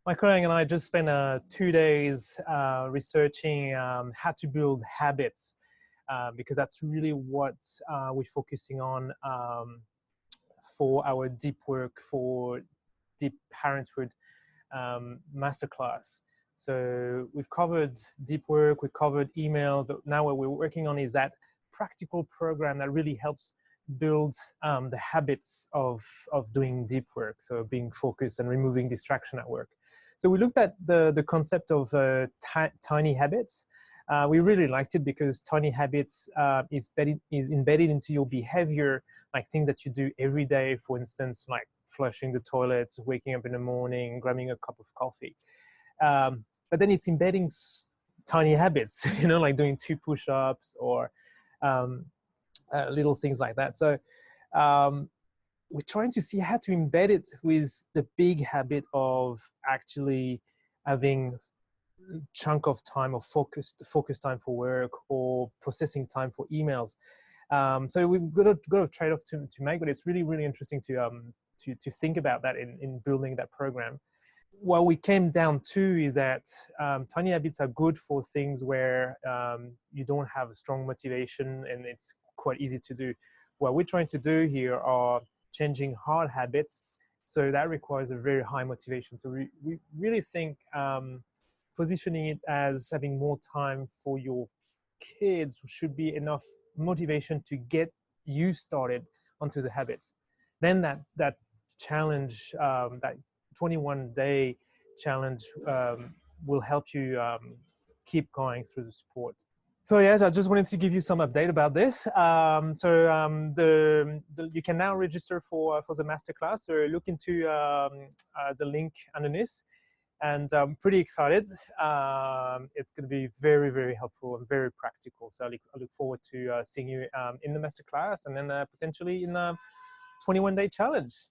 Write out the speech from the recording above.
My colleague and I just spent 2 days researching how to build habits because that's really what we're focusing on for our deep work for deep parenthood masterclass. So we've covered deep work, we've covered email, but now what we're working on is that practical program that really helps build the habits of doing deep work, so being focused and removing distraction at work. So we looked at the concept of tiny habits. We really liked it because tiny habits is embedded into your behavior, like things that you do every day, for instance, like flushing the toilets, waking up in the morning, grabbing a cup of coffee. But then it's embedding tiny habits, like doing 2 push-ups or um, little things like that. So um, we're trying to see how to embed it with the big habit of actually having chunk of time or focus time for work or processing time for emails. So we've got a trade-off to make, but it's really interesting to think about that in building that program. What we came down to is that tiny habits are good for things where you don't have a strong motivation and it's quite easy to do. What we're trying to do here are changing hard habits, so that requires a very high motivation. So we really think positioning it as having more time for your kids should be enough motivation to get you started onto the habits. Then that challenge, that 21-day challenge, will help you keep going through the sport. So yes, I just wanted to give you some update about this. You can now register for the masterclass. So look into the link underneath, and I'm pretty excited. It's going to be very helpful and very practical. So I look forward to seeing you in the masterclass and then potentially in the 21-day challenge.